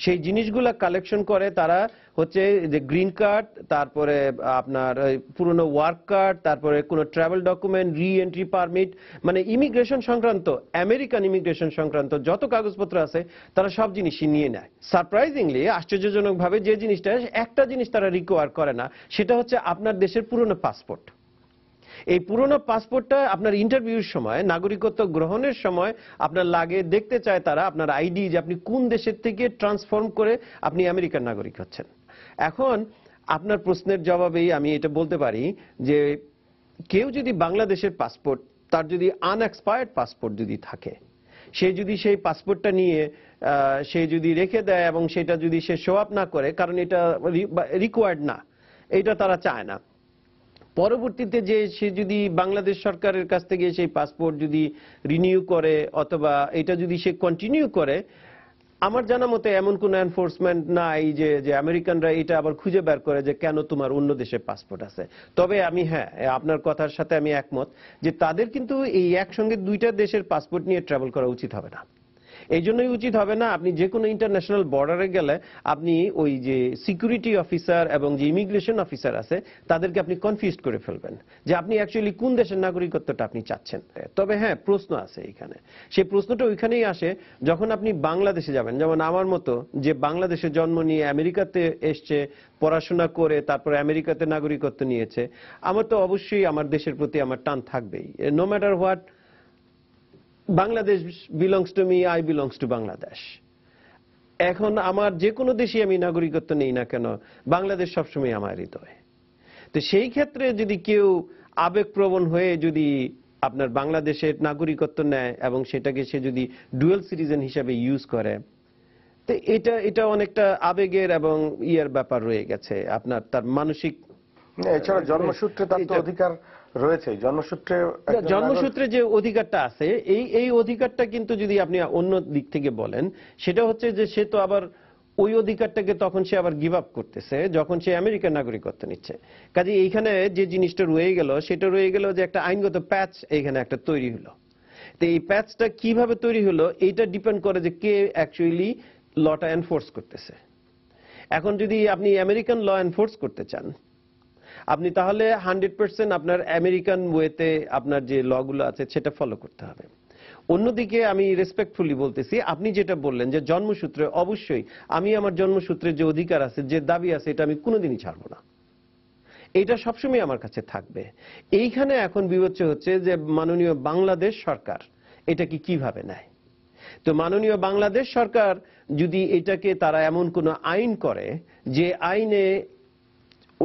সেই জিনিসগুলা কালেকশন করে তারা হচ্ছে যে গ্রিন কার্ড, তারপরে আপনার পুরনো ওয়ার্ক কার্ড, তারপরে কোনো ট্রাভেল ডকুমেন্ট, রি এন্ট্রি পারমিট, মানে ইমিগ্রেশন সংক্রান্ত, আমেরিকান ইমিগ্রেশন সংক্রান্ত যত কাগজপত্র আছে তারা সব জিনিসই নিয়ে নেয়। সারপ্রাইজিংলি, আশ্চর্যজনকভাবে যে জিনিসটা, একটা জিনিস তারা রিকোয়ার করে না, সেটা হচ্ছে আপনার দেশের পুরনো পাসপোর্ট। এই পুরনো পাসপোর্টটা আপনার ইন্টারভিউর সময়, নাগরিকত্ব গ্রহণের সময় আপনার লাগে, দেখতে চায় তারা আপনার আইডি, যে আপনি কোন দেশের থেকে ট্রান্সফর্ম করে আপনি আমেরিকার নাগরিক হচ্ছেন। এখন আপনার প্রশ্নের জবাবেই আমি এটা বলতে পারি যে কেউ যদি বাংলাদেশের পাসপোর্ট, তার যদি আনএক্সপায়ার্ড পাসপোর্ট যদি থাকে, সে যদি সেই পাসপোর্টটা নিয়ে সে যদি রেখে দেয় এবং সেটা যদি সে শো আপ না করে, কারণ এটা রিকোয়ার্ড না, এটা তারা চায় না, পরবর্তীতে যে সে যদি বাংলাদেশ সরকারের কাছ থেকে সেই পাসপোর্ট যদি রিনিউ করে অথবা এটা যদি সে কন্টিনিউ করে, আমার জানা মতে এমন কোন এনফোর্সমেন্ট নাই যে আমেরিকানরা এটা আবার খুঁজে বের করে যে কেন তোমার অন্য দেশের পাসপোর্ট আছে। তবে আমি আপনার কথার সাথে আমি একমত যে তাদের কিন্তু এই একসঙ্গে 2টা দেশের পাসপোর্ট নিয়ে ট্রাভেল করা উচিত হবে না। এই জন্যই উচিত হবে না, আপনি যে কোনো ইন্টারন্যাশনাল বর্ডারে গেলে আপনি ওই যে সিকিউরিটি অফিসার এবং যে ইমিগ্রেশন অফিসার আছে তাদেরকে আপনি কনফিউজ করে ফেলবেন যে আপনি অ্যাকচুয়ালি কোন দেশের নাগরিকত্বটা আপনি চাচ্ছেন। তবে হ্যাঁ, প্রশ্ন আছে এখানে, সেই প্রশ্নটা ওইখানেই আসে যখন আপনি বাংলাদেশে যাবেন। যেমন আমার মতো যে বাংলাদেশে জন্ম নিয়ে আমেরিকাতে এসছে, পড়াশোনা করে তারপরে আমেরিকাতে নাগরিকত্ব নিয়েছে, আমার তো অবশ্যই আমার দেশের প্রতি আমার টান থাকবেই, no matter what. Bangladesh belongs to me, I belongs to Bangladesh. এখন আমার যে কোনো দেশে আমি নাগরিকত্ব নেই না কেন, বাংলাদেশ সবসময় আমার হৃদয়। তো সেই ক্ষেত্রে যদি কেউ আবেগপ্রবণ হয়ে যদি আপনার বাংলাদেশের নাগরিকত্ব নেয় এবং সেটাকে সে যদি ডুয়েল সিটিজেন হিসাবে ইউজ করে, তো এটা অনেকটা আবেগের এবং ব্যাপার রয়ে গেছে আপনার, তার মানসিক। এছাড়া জন্মসূত্রে তার তো অধিকার রয়েছে জন্মসূত্রে জন্মসূত্রে যে অধিকারটা আছে এই অধিকারটা কিন্তু যদি আপনি অন্য দিক থেকে বলেন সেটা হচ্ছে যে সে তো আবার ওই অধিকারটাকে তখন সে আবার গিভ আপ করতেছে যখন সে আমেরিকার নাগরিকত্ব নিচ্ছে। কাজে এইখানে যে জিনিসটা রয়ে গেল সেটা রয়ে গেল যে একটা আইনগত প্যাচ এইখানে একটা তৈরি হলো। তো এই প্যাচটা কিভাবে তৈরি হলো এইটা ডিপেন্ড করে যে কে অ্যাকচুয়ালি লটা এনফোর্স করতেছে। এখন যদি আপনি আমেরিকান ল এনফোর্স করতে চান আপনি তাহলে 100% আপনার আমেরিকান ওয়েতে আপনার যে লগুলো আছে সেটা ফলো করতে হবে। অন্যদিকে আমি রেসপেক্টফুলি বলতেছি আপনি যেটা বললেন যে জন্মসূত্রে অবশ্যই আমি আমার জন্মসূত্রের যে অধিকার আছে যে দাবি আছে এটা আমি কোনোদিনই ছাড়বো না, এটা সবসময় আমার কাছে থাকবে। এইখানে এখন বিবেচ্য হচ্ছে যে মাননীয় বাংলাদেশ সরকার এটাকে কিভাবে নেয়। তো মাননীয় বাংলাদেশ সরকার যদি এটাকে তারা এমন কোনো আইন করে যে আইনে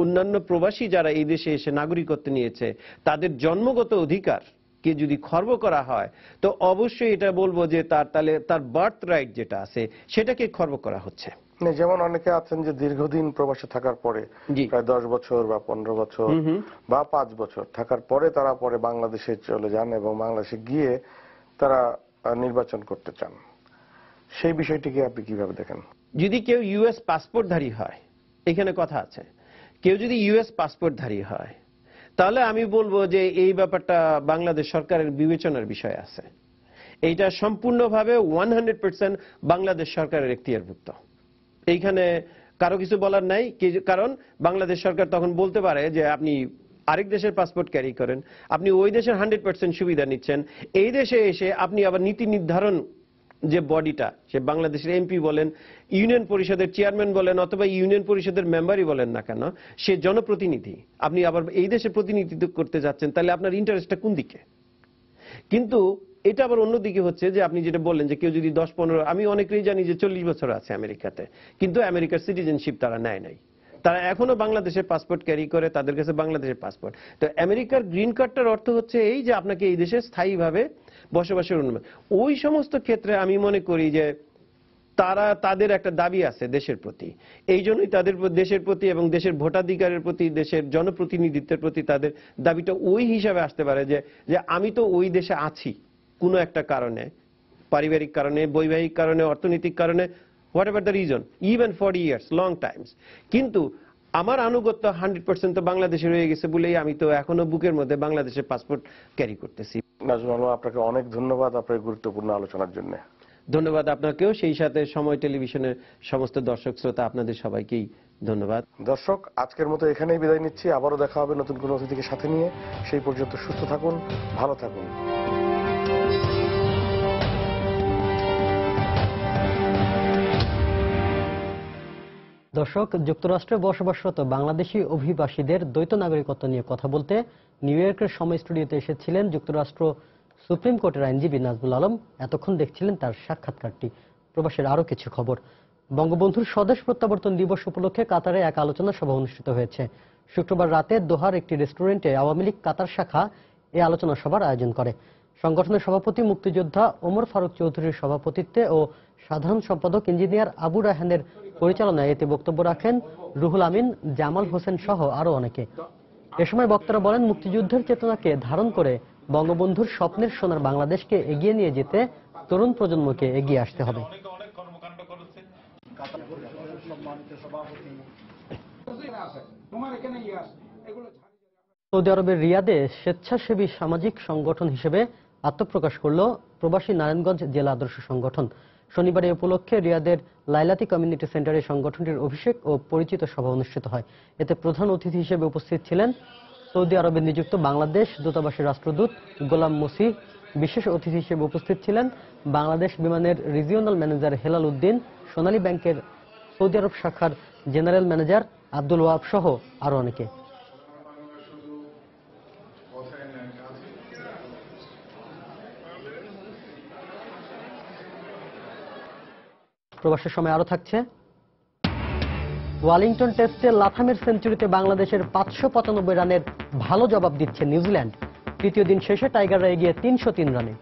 অন্যান্য প্রবাসী যারা এই দেশে এসে নাগরিকত্ব নিয়েছে তাদের জন্মগত অধিকার কে যদি খর্ব করা হয় তো অবশ্যই এটা বলবো যে তাহলে তার বার্থ রাইট যেটা আছে সেটাকে খর্ব করা হচ্ছে। যেমন অনেকে আছেন যে দীর্ঘদিন প্রবাসে থাকার পরে প্রায় 10 বছর বা 15 বছর বা 5 বছর থাকার পরে তারা পরে বাংলাদেশে চলে যান এবং বাংলাদেশে গিয়ে তারা নির্বাচন করতে চান, সেই বিষয়টিকে আপনি কিভাবে দেখেন? যদি কেউ ইউএস পাসপোর্টধারী হয়, এখানে কথা আছে, কেউ যদি ইউএস পাসপোর্টধারী হয় তাহলে আমি বলবো যে এই ব্যাপারটা বাংলাদেশ সরকারের বিবেচনার বিষয় আছে। এইটা সম্পূর্ণভাবে 100% বাংলাদেশ সরকারের এখতিয়ারভুক্ত, এইখানে কারো কিছু বলার নাই। কারণ বাংলাদেশ সরকার তখন বলতে পারে যে আপনি আরেক দেশের পাসপোর্ট ক্যারি করেন, আপনি ওই দেশের 100% সুবিধা নিচ্ছেন, এই দেশে এসে আপনি আবার নীতি নির্ধারণ যে বডিটা সে বাংলাদেশের এমপি বলেন, ইউনিয়ন পরিষদের চেয়ারম্যান বলেন অথবা ইউনিয়ন পরিষদের মেম্বারই বলেন না কেন, সে জনপ্রতিনিধি, আপনি আবার এই দেশে প্রতিনিধিত্ব করতে যাচ্ছেন, তাহলে আপনার ইন্টারেস্টটা কোন দিকে? কিন্তু এটা আবার অন্যদিকে হচ্ছে যে আপনি যেটা বললেন যে কেউ যদি 10-15, আমি অনেকেই জানি যে 40 বছর আছে আমেরিকাতে কিন্তু আমেরিকার সিটিজেনশিপ তারা নেয় নাই, তারা এখনো বাংলাদেশের পাসপোর্ট ক্যারি করে, তাদের কাছে বাংলাদেশের পাসপোর্ট। তো আমেরিকার গ্রিন কার্ডটার অর্থ হচ্ছে এই যে আপনাকে এই দেশে স্থায়ীভাবে বসবাসের অনুমতি। ওই সমস্ত ক্ষেত্রে আমি মনে করি যে তাদের একটা দাবি আছে দেশের প্রতি, এই জন্যই তাদের দেশের প্রতি এবং দেশের ভোটাধিকারের প্রতি, দেশের জনপ্রতিনিধিত্বের প্রতি তাদের দাবিটা ওই হিসাবে আসতে পারে যে আমি তো ওই দেশে আছি কোনো একটা কারণে, পারিবারিক কারণে, বৈবাহিক কারণে, অর্থনৈতিক কারণে, what ever the reason, even 40 years, long Times, কিন্তু আমার আনুগত্য 100% তো বাংলাদেশে রয়ে গেছে বলেই আমি তো এখনো বুকের মধ্যে বাংলাদেশের পাসপোর্ট ক্যারি করতেছি। নাজমুল আলম, আপনাকে অনেক ধন্যবাদ আপনার গুরুত্বপূর্ণ আলোচনার জন্য। ধন্যবাদ আপনাকেও, সেই সাথে সময় টেলিভিশনের সমস্ত দর্শক শ্রোতা আপনাদের সবাইকেই ধন্যবাদ। দর্শক, আজকের মতো এখানেই বিদায় নিচ্ছি, আবারও দেখা হবে নতুন কোনো অতিথিকে সাথে নিয়ে। সেই পর্যন্ত সুস্থ থাকুন, ভালো থাকুন। দর্শক, যুক্তরাষ্ট্রে বসবাসরত বাংলাদেশি অভিবাসীদের দ্বৈত নাগরিকত্ব নিয়ে কথা বলতে নিউ ইয়র্কের সময় স্টুডিওতে এসেছিলেন যুক্তরাষ্ট্র সুপ্রিম কোর্টের আইনজীবী নাজমুল আলম। এতক্ষণ দেখছিলেন তার সাক্ষাৎকারটি। প্রবাসের আরো কিছু খবর। বঙ্গবন্ধুর স্বদেশ প্রত্যাবর্তন দিবস উপলক্ষে কাতারে এক আলোচনা সভা অনুষ্ঠিত হয়েছে। শুক্রবার রাতে দোহার একটি রেস্টুরেন্টে আওয়ামী লীগ কাতার শাখা এই আলোচনা সভার আয়োজন করে। সংগঠনের সভাপতি মুক্তিযোদ্ধা ওমর ফারুক চৌধুরীর সভাপতিত্বে ও সাধারণ সম্পাদক ইঞ্জিনিয়ার আবু রায়হানের পরিচালনায় এতে বক্তব্য রাখেন রুহুল আমিন, জামাল হোসেন সহ আরো অনেকে। এ সময় বক্তারা বলেন, মুক্তিযুদ্ধের চেতনাকে ধারণ করে বঙ্গবন্ধুর স্বপ্নের সোনার বাংলাদেশকে এগিয়ে নিয়ে যেতে তরুণ প্রজন্মকে এগিয়ে আসতে হবে। সৌদি আরবের রিয়াদে স্বেচ্ছাসেবী সামাজিক সংগঠন হিসেবে আত্মপ্রকাশ করল প্রবাসী নারায়ণগঞ্জ জেলা আদর্শ সংগঠন। শনিবার এই উপলক্ষে রিয়াদের লাইলাতি কমিউনিটি সেন্টারে সংগঠনটির অভিষেক ও পরিচিত সভা অনুষ্ঠিত হয়। এতে প্রধান অতিথি হিসেবে উপস্থিত ছিলেন সৌদি আরবে নিযুক্ত বাংলাদেশ দূতাবাসের রাষ্ট্রদূত গোলাম মসিহ। বিশেষ অতিথি হিসেবে উপস্থিত ছিলেন বাংলাদেশ বিমানের রিজিওনাল ম্যানেজার হেলাল উদ্দিন, সোনালী ব্যাংকের সৌদি আরব শাখার জেনারেল ম্যানেজার আব্দুল ওয়াহাব সহ আরো অনেকে। প্রবাসের সময় আরো থাকছে, ওয়ালিংটন টেস্টে লাথামের সেঞ্চুরিতে বাংলাদেশের 595 রানের ভালো জবাব দিচ্ছে নিউজিল্যান্ড। তৃতীয় দিন শেষে টাইগাররা এগিয়ে 303 রানে।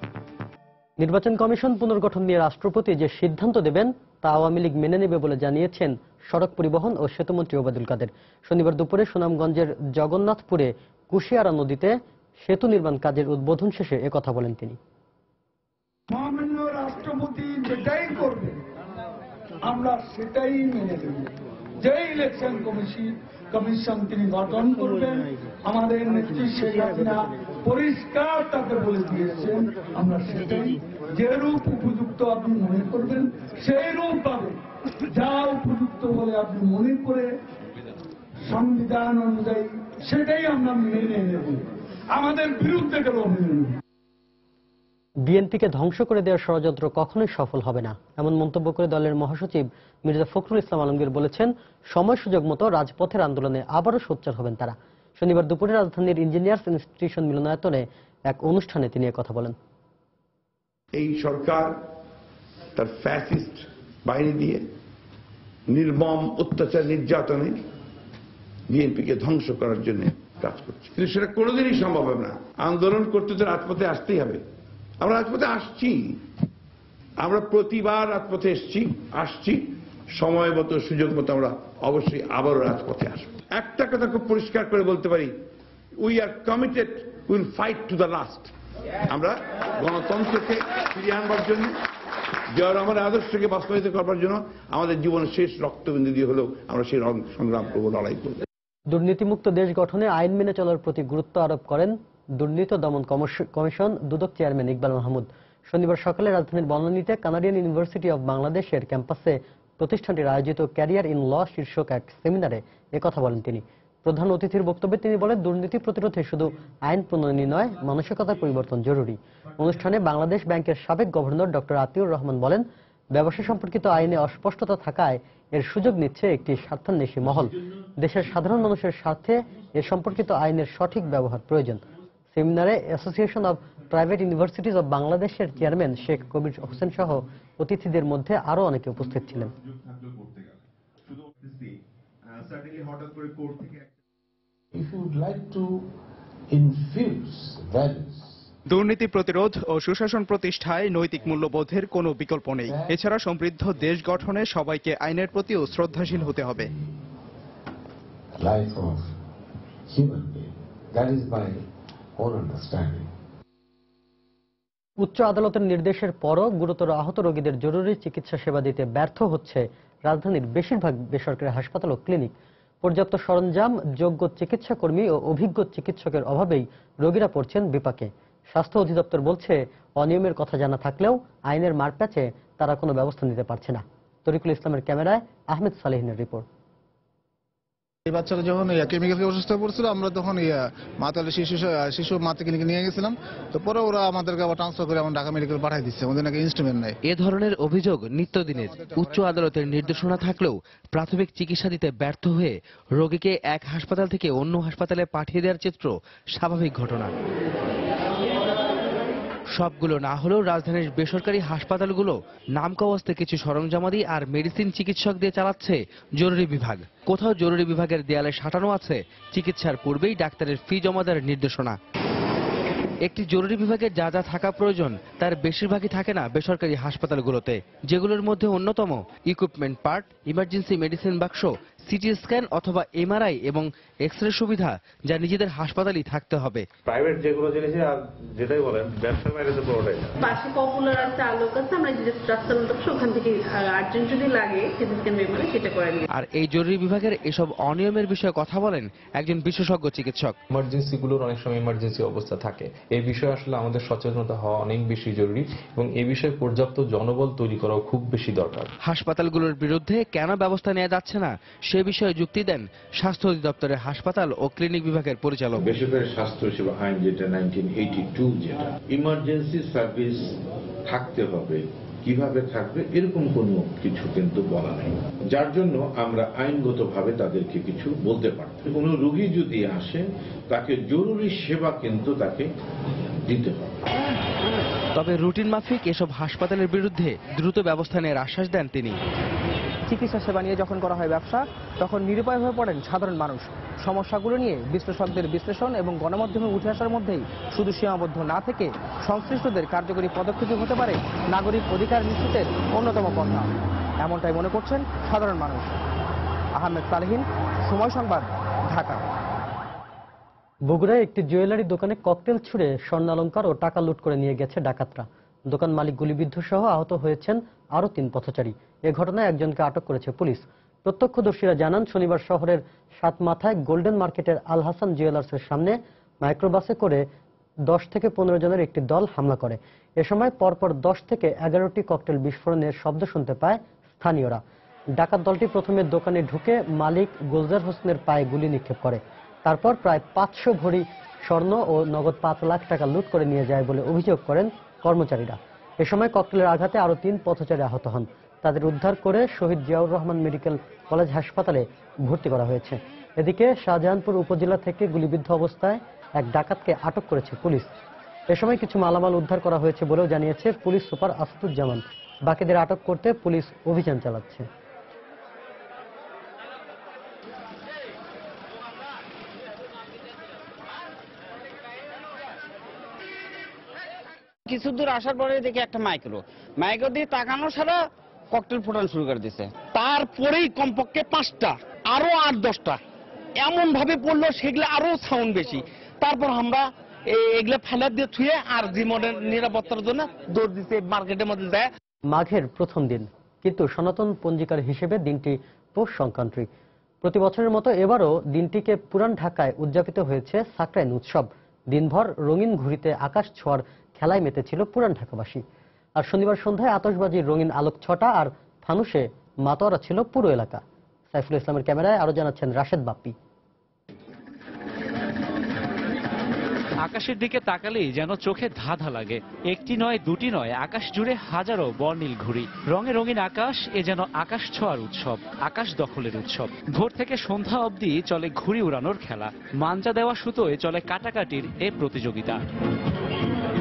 নির্বাচন কমিশন পুনর্গঠন নিয়ে রাষ্ট্রপতি যে সিদ্ধান্ত দেবেন তা আওয়ামী লীগ মেনে নেবে বলে জানিয়েছেন সড়ক পরিবহন ও সেতুমন্ত্রী ওবায়দুল কাদের। শনিবার দুপুরে সুনামগঞ্জের জগন্নাথপুরে কুশিয়ারা নদীতে সেতু নির্মাণ কাজের উদ্বোধন শেষে একথা বলেন তিনি। মহামান্য রাষ্ট্রপতি যেটাই করবে আমরা সেটাই মেনে নেব। যে ইলেকশন কমিশন তিনি গঠন করবেন, আমাদের নেত্রী শেখ হাসিনা পরিষ্কার তাকে বলে দিয়েছেন আমরা সেটাই, যে রূপ উপযুক্ত আপনি মনে করবেন সেই রূপ পাবে। যা উপযুক্ত বলে আপনি মনে করে সংবিধান অনুযায়ী সেটাই আমরা মেনে নেব, আমাদের বিরুদ্ধে গেলেও মেনে নেব। বিএনপিকে ধ্বংস করে দেওয়ার ষড়যন্ত্র কখনোই সফল হবে না, এমন মন্তব্য করে দলের মহাসচিব মির্জা ফখরুল ইসলাম আলমগীর বলেছেন, সময় সুযোগ মতো রাজপথের আন্দোলনে আবারও সোচ্চার হবেন তারা। শনিবার দুপুরে রাজধানীর ইঞ্জিনিয়ার্স ইনস্টিটিউশন মিলনায়তনে এক অনুষ্ঠানে তিনি একথা বলেন। এই সরকার তার ফ্যাসিস্ট বাহিনী দিয়ে নির্মম অত্যাচার নির্যাতনে বিএনপিকে ধ্বংস করার জন্য কাজ করছে, কিন্তু সেটা কোনোদিনই সম্ভব হবে না। আন্দোলন করতে তো রাজপথে আসতেই হবে। আমরা রাজপথে আসছি, আমরা প্রতিবার রাজপথে আসছি, সময় মতো সুযোগ মতো আমরা অবশ্যই আবারও রাজপথে আসবো। একটা কথা খুব পরিষ্কার করে বলতে পারি, we are committed, will fight to the last. আমরা গণতন্ত্রকে ফিরিয়ে আনবার জন্য, যারা আমাদের আদর্শকে বাস্তবায়িত করবার জন্য আমাদের জীবনের শেষ রক্তবিন্দু দিয়ে হলেও আমরা সেই সংগ্রাম করবো, লড়াই করবো। দুর্নীতিমুক্ত দেশ গঠনে আইন মেনে চলার প্রতি গুরুত্ব আরোপ করেন দুর্নীতি দমন কমিশন দুদক চেয়ারম্যান ইকবাল মাহমুদ। শনিবার সকালে রাজধানীর বনানীতে কানাডিয়ান ইউনিভার্সিটি অব বাংলাদেশের ক্যাম্পাসে প্রতিষ্ঠানটির আয়োজিত ক্যারিয়ার ইন ল শীর্ষক এক সেমিনারে একথা বলেন তিনি। প্রধান অতিথির বক্তব্যে তিনি বলেন, দুর্নীতি প্রতিরোধে শুধু আইন প্রণয়নই নয়, মানসিকতার পরিবর্তন জরুরি। অনুষ্ঠানে বাংলাদেশ ব্যাংকের সাবেক গভর্নর ডক্টর আতিউর রহমান বলেন, ব্যবসা সম্পর্কিত আইনে অস্পষ্টতা থাকায় এর সুযোগ নিচ্ছে একটি স্বার্থান্বেষী মহল। দেশের সাধারণ মানুষের স্বার্থে এ সম্পর্কিত আইনের সঠিক ব্যবহার প্রয়োজন। সেমিনারে association of private universities of বাংলাদেশের চেয়ারম্যান শেখ কবির হোসেন সহ অতিথিদের মধ্যে আরো অনেকে উপস্থিত ছিলেন। দুর্নীতি প্রতিরোধ ও সুশাসন প্রতিষ্ঠায় নৈতিক মূল্যবোধের কোনো বিকল্প নেই। এছাড়া সমৃদ্ধ দেশ গঠনে সবাইকে আইনের প্রতিও শ্রদ্ধাশীল হতে হবে। উচ্চ আদালতের নির্দেশের পরও গুরুতর আহত রোগীদের জরুরি চিকিৎসা সেবা দিতে ব্যর্থ হচ্ছে রাজধানীর বেশিরভাগ বেসরকারি হাসপাতাল ও ক্লিনিক। পর্যাপ্ত সরঞ্জাম, যোগ্য চিকিৎসা কর্মী ও অভিজ্ঞ চিকিৎসকের অভাবেই রোগীরা পড়ছেন বিপাকে। স্বাস্থ্য অধিদপ্তর বলছে, অনিয়মের কথা জানা থাকলেও আইনের মারপ্যাচে তারা কোনো ব্যবস্থা নিতে পারছে না। তরিকুল ইসলামের ক্যামেরায় আহমেদ সালেহিনের রিপোর্ট। এই বাচ্চারা যখন কেমিক্যালকে অসুস্থ পড়ছিল, আমরা তখন মাতালে শিশু মাতৃ ক্লিনিকে নিয়ে গেছিলাম। তো পরে ওরা আমাদেরকে আবার ট্রান্সফার করে আমার ঢাকা মেডিকেল পাঠাই দিচ্ছে, ওদের নাকি ইনস্ট্রুমেন্ট নেই। এ ধরনের অভিযোগ নিত্যদিনের। উচ্চ আদালতের নির্দেশনা থাকলেও প্রাথমিক চিকিৎসা দিতে ব্যর্থ হয়ে রোগীকে এক হাসপাতাল থেকে অন্য হাসপাতালে পাঠিয়ে দেওয়ার চিত্র স্বাভাবিক ঘটনা। সবগুলো না হলেও রাজধানীর বেসরকারি হাসপাতালগুলো নামকাওয়াস্তে কিছু সরঞ্জামাদি আর মেডিসিন চিকিৎসক দিয়ে চালাচ্ছে জরুরি বিভাগ। কোথাও জরুরি বিভাগের দেয়ালে সাঁটানো আছে চিকিৎসার পূর্বেই ডাক্তারের ফি জমা দেওয়ার নির্দেশনা। একটি জরুরি বিভাগে যা যা থাকা প্রয়োজন তার বেশিরভাগই থাকে না বেসরকারি হাসপাতালগুলোতে, যেগুলোর মধ্যে অন্যতম ইকুইপমেন্ট পার্ট, ইমার্জেন্সি মেডিসিন বাক্স, সিটি স্ক্যান অথবা এমআরআই এবং এক্সরে সুবিধা, যা নিজেদের হাসপাতালই থাকতে হবে। প্রাইভেট যেগুলো জিনিস যেটাই বলেন ব্যবসার বাইরে তো পুরোটাই না। পাশে পপুলার একটা আলোক আছে, আমরা যে রাস্তার মতো ওখান থেকে আর্জেন্ট যদি লাগে সিটি স্ক্যান মেমোরি সেটা করে নিই। আর এই জরুরি বিভাগের এসব অনিয়মের বিষয়ে কথা বলেন একজন বিশেষজ্ঞ চিকিৎসক। ইমার্জেন্সি গুলোর অনেক সময় ইমার্জেন্সি অবস্থা থাকে, এই বিষয়ে আসলে আমাদের সচেতনতা হওয়া অনেক বেশি জরুরি এবং এই বিষয়ে পর্যাপ্ত জনবল তৈরি করাও খুব বেশি দরকার। হাসপাতালগুলোর বিরুদ্ধে কেন ব্যবস্থা নেওয়া যাচ্ছে না সে বিষয়ে যুক্তি দেন স্বাস্থ্য অধিদপ্তরের হাসপাতাল ও ক্লিনিক বিভাগের পরিচালক। বেসরকারি স্বাস্থ্য সেবা আইন যেটা 1982, যেটা ইমার্জেন্সি সার্ভিস থাকতে হবে, কিভাবে থাকবে এরকম কোনো কিছু কিন্তু বলা নেই, যার জন্য আমরা আইনগতভাবে তাদেরকে কিছু বলতে পারতাম। কোনো রোগী যদি আসে তাকে জরুরি সেবা কিন্তু তাকে দিতে হবে। তবে রুটিন মাফিক এসব হাসপাতালের বিরুদ্ধে দ্রুত ব্যবস্থা নেওয়ার আশ্বাস দেন তিনি। চিকিৎসা সেবা নিয়ে যখন করা হয় ব্যবসা, তখন নিরুপায় হয়ে পড়েন সাধারণ মানুষ। সমস্যাগুলো নিয়ে বিশ্লেষকদের বিশ্লেষণ এবং গণমাধ্যমে উঠে আসার মধ্যেই শুধু সীমাবদ্ধ না থেকে সংশ্লিষ্টদের কার্যকরী পদক্ষেপ হতে পারে নাগরিক অধিকার নিশ্চিতের অন্যতম পন্থা, এমনটাই মনে করছেন সাধারণ মানুষ। আহমেদ সালেহিন, সময় সংবাদ, ঢাকা। বগুড়ায় একটি জুয়েলারি দোকানে ককটেল ছুড়ে স্বর্ণালংকার ও টাকা লুট করে নিয়ে গেছে ডাকাতরা। দোকান মালিক গুলিবিদ্ধ সহ আহত হয়েছেন আরও 3 পথচারী। এ ঘটনায় একজনকে আটক করেছে পুলিশ। প্রত্যক্ষদর্শীরা জানান, শনিবার শহরের সাতমাথায় গোল্ডেন মার্কেটের আল হাসান জুয়েলার্সের সামনে মাইক্রোবাসে করে 10 থেকে 15 জনের একটি দল হামলা করে। এ সময় পরপর 10 থেকে 11টি ককটেল বিস্ফোরণের শব্দ শুনতে পায় স্থানীয়রা। ডাকাত দলটি প্রথমে দোকানে ঢুকে মালিক গুলজার হোসেনের পায়ে গুলি নিক্ষেপ করে। তারপর প্রায় 500 ভরি স্বর্ণ ও নগদ 5 লাখ টাকা লুট করে নিয়ে যায় বলে অভিযোগ করেন কর্মচারীরা। এ সময় ককটেলের আঘাতে আরও 3 পথচারী আহত হন। তাদের উদ্ধার করে শহীদ জিয়াউর রহমান মেডিকেল কলেজ হাসপাতালে ভর্তি করা হয়েছে। এদিকে শাহজাহানপুর উপজেলা থেকে গুলিবিদ্ধ অবস্থায় এক ডাকাতকে আটক করেছে পুলিশ। এ সময় কিছু মালামাল উদ্ধার করা হয়েছে বলেও জানিয়েছে পুলিশ সুপার আসাদুজ্জামান। বাকিদের আটক করতে পুলিশ অভিযান চালাচ্ছে। কিছু দূর আসার পরে দেখি একটা মাইক্রো দিয়ে তাকানো ছাড়া ককটেল ফোটানো শুরু করে দিছে। তারপরেই কমপক্ষে 5টা আরো 8-10টা এমন ভাবে পড়লো, সেগুলো আরো সাউন্ড বেশি। তারপর আমরা এগুলো ফেলা দিয়ে থুয়ে আর জীবনের নিরাপত্তার জন্য দৌড় দিতে মার্কেটের মধ্যে যায়। মাঘের প্রথম দিন, কিন্তু সনাতন পঞ্জিকার হিসেবে দিনটি পৌষ সংক্রান্তি। প্রতি বছরের মতো এবারও দিনটিকে পুরান ঢাকায় উদযাপিত হয়েছে সাকরাইন উৎসব। দিনভর রঙিন ঘুড়িতে আকাশ ছোঁয়ার খেলায় মেতেছিল পুরান ঢাকাবাসী। আর শনিবার সন্ধ্যায় আতশবাজির রঙিন আলোক ছটা আর ফানুসে মাতোয়ারা ছিল পুরো এলাকা। সাইফুল ইসলামের ক্যামেরায় আরো জানাচ্ছেন রাশেদ বাপ্পি। আকাশের দিকে তাকালেই যেন চোখে ধাঁধা লাগে। একটি নয়, দুটি নয়, আকাশ জুড়ে হাজারো বর্ণিল ঘুড়ি। রঙে রঙিন আকাশ, এ যেন আকাশ ছোঁয়ার উৎসব, আকাশ দখলের উৎসব। ভোর থেকে সন্ধ্যা অবধি চলে ঘুড়ি উড়ানোর খেলা। মাঞ্জা দেওয়া সুতোয় চলে কাটাকাটির এ প্রতিযোগিতা।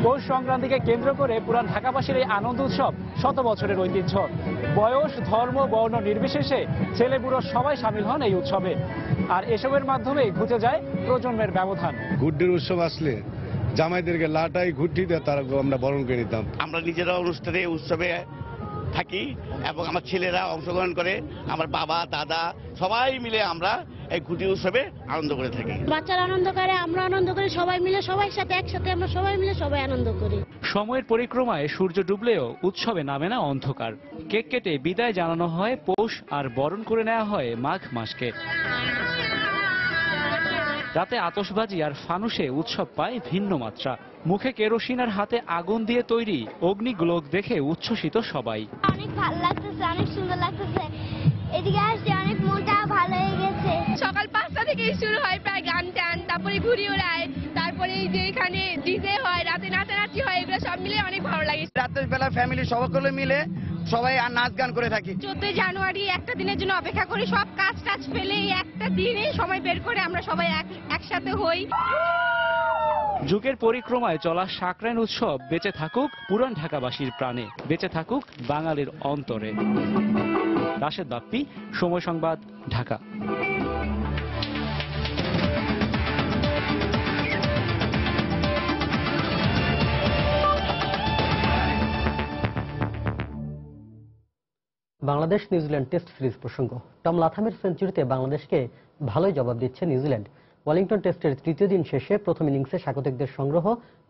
পৌষ সংক্রান্তিকে কেন্দ্র করে পুরান ঢাকাবাসীর এই আনন্দ উৎসব 100 বছরের ঐতিহ্য। বয়স, ধর্ম, বর্ণ নির্বিশেষে ছেলে বুড়ো সবাই সামিল হন এই উৎসবে। আর এসবের মাধ্যমেই ঘুচে যায় প্রজন্মের ব্যবধান। ঘুড়ির উৎসব আসলে জামাইদেরকে লাটাই ঘুরটি দিয়ে তারা আমরা বরণ করে দিতাম। আমরা নিজেরা অনুষ্ঠানে উৎসবে থাকি এবং আমার ছেলেরা অংশগ্রহণ করে, আমার বাবা দাদা সবাই মিলে আমরা এই ঘুড়ি উৎসবে আনন্দ করে থাকি। বাচ্চারা আনন্দ করে, আমরা আনন্দ করি, সবাই মিলে সবাই সাথে একসাথে আমরা সবাই মিলে সবাই আনন্দ করি। সময়ের পরিক্রমায় সূর্য ডুবলেও উৎসবে নামে না অন্ধকার। কেক কেটে বিদায় জানানো হয় পৌষ, আর বরণ করে নেওয়া হয় মাঘ মাসকে। রাতে আতশবাজি আর ফানুসে উৎসব পায় ভিন্ন মাত্রা। মুখে কেরোসিন আর হাতে আগুন দিয়ে তৈরি অগ্নিগোলক দেখে উচ্ছ্বসিত সবাই। অনেক ভালো লাগতেছে, অনেক সুন্দর লাগতেছে। এদিকে আসতে অনেক মনটা ভালো হয়ে গেছে। সকাল 5টা থেকে শুরু হয় প্রায় গান টান, তারপরে ঘুড়ি ওড়ায়, তারপরে এই যে এখানে ডিজে হয়, রাতে নাচানাচি হয়, এগুলো সব মিলে অনেক ভালো লাগে। রাতের বেলা ফ্যামিলি সকলে মিলে সবাই আর নাচ গান করে থাকি। 14 জানুয়ারি একটা দিনের জন্য অপেক্ষা করি, সব কাজ টাজ ফেলে এই একটা দিনে সময় বের করে আমরা সবাই একসাথে হই। যুগের পরিক্রমায় চলা সাকরাইন উৎসব বেঁচে থাকুক পুরান ঢাকাবাসীর প্রাণে, বেঁচে থাকুক বাঙালির অন্তরে। রাশেদ বাপ্পি, সময় সংবাদ, Dhaka. Bangladesh New Zealand test series প্রসঙ্গ। টম লাথামের সেঞ্চুরিতে বাংলাদেশকে ভালোই জবাব দিচ্ছে নিউজিল্যান্ড। ওয়েলিংটন টেস্টের তৃতীয় দিন শেষে প্রথম ইনিংসে স্বাগতিকদের সংগ্রহ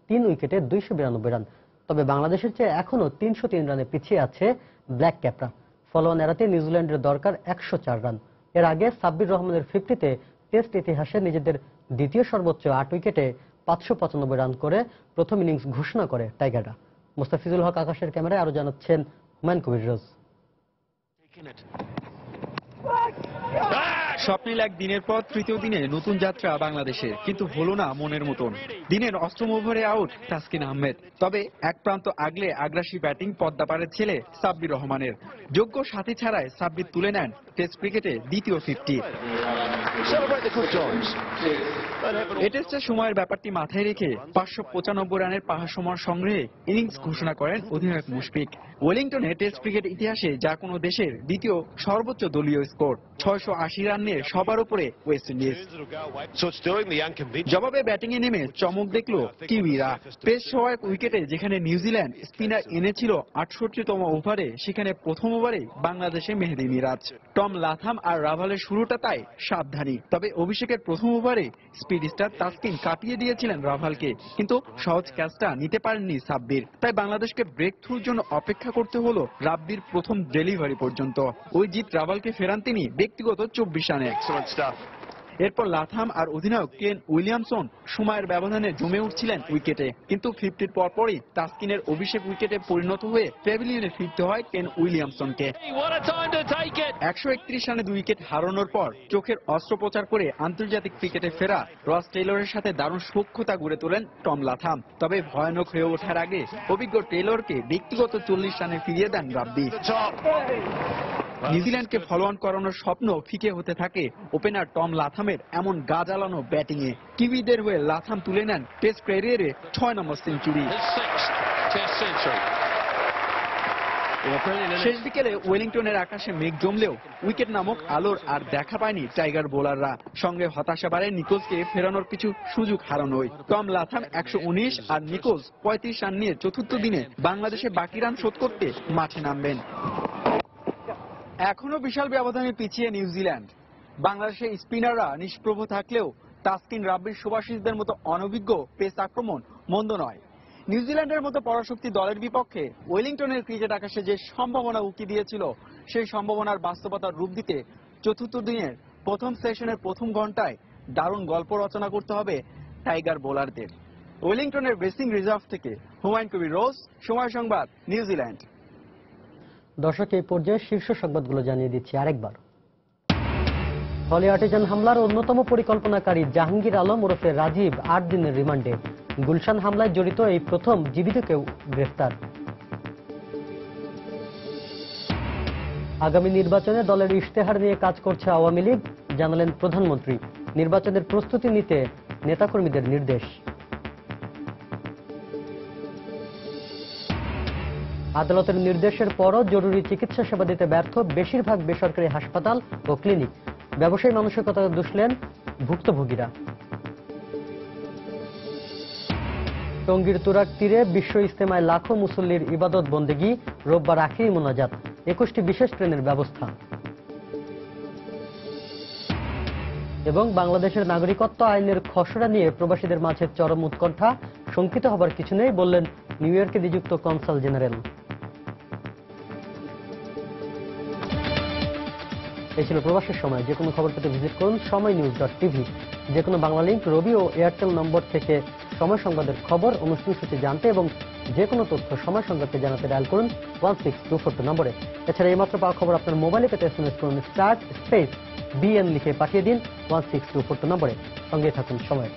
3 উইকেটে 292 রান। তবে বাংলাদেশের চেয়ে এখনও 303 রানে পিছিয়ে আছে ব্ল্যাক ক্যাপরা। ফলোঅন এড়াতে নিউজিল্যান্ডের দরকার 104 রান। এর আগে সাব্বির রহমানের 50-তে টেস্ট ইতিহাসে নিজেদের দ্বিতীয় সর্বোচ্চ 8 উইকেটে 595 রান করে প্রথম ইনিংস ঘোষণা করে টাইগাররা। মোস্তাফিজুল হক আকাশের ক্যামেরায় আরো জানাচ্ছেন হুমায়ুন কবির রোজ। স্বপ্নিল এক দিনের পর তৃতীয় দিনে নতুন যাত্রা বাংলাদেশের, কিন্তু হলো না মনের মতন। দিনের অষ্টম ওভারে আউট তাসকিন আহমেদ। তবে এক প্রান্ত আগলে আগ্রাসী ব্যাটিং পদ্মাপাড়ের ছেলে সাব্বির রহমানের। যোগ্য সাথী ছাড়াই সাব্বির তুলে নেন টেস্ট ক্রিকেটে দ্বিতীয় 50। এ টেস্টে সময়ের ব্যাপারটি মাথায় রেখে 595 রানের পাহাড়সমান সংগ্রহে ইনিংস ঘোষণা করেন অধিনায়ক মুশফিক। ওয়েলিংটনে টেস্ট ক্রিকেট ইতিহাসে যা কোনো দেশের দ্বিতীয় সর্বোচ্চ দলীয় স্কোর। 680 রান নিয়ে সবার উপরে ওয়েস্ট ইন্ডিজ। জবাবে ব্যাটিংয়ে নেমে চমক দেখল কিউইরা। পেস সহায়ক উইকেটে যেখানে নিউজিল্যান্ড স্পিনার এনেছিল ৬৮তম ওভারে, সেখানে প্রথম ওভারে বাংলাদেশে মেহেদী মিরাজ, টম লাথাম আর রাভালের শুরুটা তাই সাবধানী। তবে অভিষেকের প্রথম ওভারে স্পিড স্টার তাসকিন কাটিয়ে দিয়েছিলেন রাভালকে, কিন্তু সহজ ক্যাচটা নিতে পারেননি সাব্বির। তাই বাংলাদেশকে ব্রেক থ্রুর জন্য অপেক্ষা করতে হলো রাব্বির প্রথম ডেলিভারি পর্যন্ত। ওই জিত রাভালকে ফেরান তিনি ব্যক্তিগত 24 রানে। এরপর লাথাম আর অধিনায়ক কেন উইলিয়ামসন সময়ের ব্যবধানে জমে উঠছিলেন উইকেটে, কিন্তু 50-র পরপরই তাসকিনের অভিষেক উইকেটে পরিণত হয়ে প্যাভিলিয়নে ফিরতে হয় কেন উইলিয়ামসনকে। 131 রানে 2 উইকেট হারানোর পর চোখের অস্ত্রোপচার করে আন্তর্জাতিক ক্রিকেটে ফেরা রস টেইলরের সাথে দারুণ সখ্যতা গড়ে তোলেন টম লাথাম। তবে ভয়ানক হয়ে ওঠার আগে অভিজ্ঞ টেইলরকে ব্যক্তিগত 40 রানে ফিরিয়ে দেন রাব্বি। নিউজিল্যান্ডকে ফলো অন করানোর স্বপ্ন ফিকে হতে থাকে ওপেনার টম লাথামের এমন গা জ্বালানো ব্যাটিংয়ে। কিউইদের হয়ে লাথাম তুলে নেন টেস্ট ক্যারিয়ারে 6 নম্বর সেঞ্চুরি। শেষ বিকেলে ওয়েলিংটনের আকাশে মেঘ জমলেও উইকেট নামক আলোর আর দেখা পায়নি টাইগার বোলাররা। সঙ্গে হতাশা বাড়ে নিকোলসকে ফেরানোর কিছু সুযোগ হারানোয়। টম লাথাম 119 আর নিকোলস 35 রান নিয়ে চতুর্থ দিনে বাংলাদেশে বাকি রান শোধ করতে মাঠে নামবেন। এখনো বিশাল ব্যবধানে পিছিয়ে নিউজিল্যান্ড। বাংলাদেশের স্পিনাররা নিষ্প্রভ থাকলেও তাসকিন, রাব্বির, সুভাশিসদের মতো অনভিজ্ঞ পেস আক্রমণ মন্দ নয়। নিউজিল্যান্ডের মতো পরাশক্তি দলের বিপক্ষে ওয়েলিংটনের ক্রিকেট আকাশে যে সম্ভাবনা উকি দিয়েছিল, সেই সম্ভাবনার বাস্তবতার রূপ দিতে চতুর্থ দিনের প্রথম সেশনের প্রথম ঘন্টায় দারুণ গল্প রচনা করতে হবে টাইগার বোলারদের। ওয়েলিংটনের বেসিং রিজার্ভ থেকে হুমায়ুন কবির রোজ, সময় সংবাদ, নিউজিল্যান্ড। দর্শক, এই পর্যায়ে শীর্ষ সংবাদগুলো জানিয়ে দিচ্ছি আরেকবার। হলি আর্টিজান হামলার অন্যতম পরিকল্পনাকারী জাহাঙ্গীর আলম ওরফে রাজীব 8 দিনের রিমান্ডে। গুলশান হামলায় জড়িত এই প্রথম জীবিত কেউ গ্রেফতার। আগামী নির্বাচনে দলের ইশতেহার নিয়ে কাজ করছে আওয়ামী লীগ, জানালেন প্রধানমন্ত্রী। নির্বাচনের প্রস্তুতি নিতে নেতাকর্মীদের নির্দেশ। আদালতের নির্দেশের পরও জরুরি চিকিৎসা সেবা দিতে ব্যর্থ বেশিরভাগ বেসরকারি হাসপাতাল ও ক্লিনিক। ব্যবসায়ী মানসিকতা দুষলেন ভুক্তভোগীরা। টঙ্গীর তুরাগ তীরে বিশ্ব ইজতেমায় লাখো মুসল্লির ইবাদত বন্দেগি, রোববার আখিরি মোনাজাত, 21টি বিশেষ ট্রেনের ব্যবস্থা। এবং বাংলাদেশের নাগরিকত্ব আইনের খসড়া নিয়ে প্রবাসীদের মাঝে চরম উৎকণ্ঠা, শঙ্কিত হবার কিছু নেই বললেন নিউ ইয়র্কে নিযুক্ত কনসাল জেনারেল। এই ছিল প্রবাসের সময়। যে কোনো খবর পেতে ভিজিট করুন সময়নিউজ.tv। যে কোনো বাংলা লিংক, রবি ও এয়ারটেল নম্বর থেকে সময় সংবাদের খবর, অনুষ্ঠান সূচি জানতে এবং যে কোনো তথ্য সময় সংবাদকে জানাতে ডায়াল করুন 16242 নম্বরে। এছাড়া এইমাত্র পাওয়া খবর আপনার মোবাইলে পেতে SMS করুন *BN লিখে পাঠিয়ে দিন 16242 নম্বরে। সঙ্গে থাকুন সময়।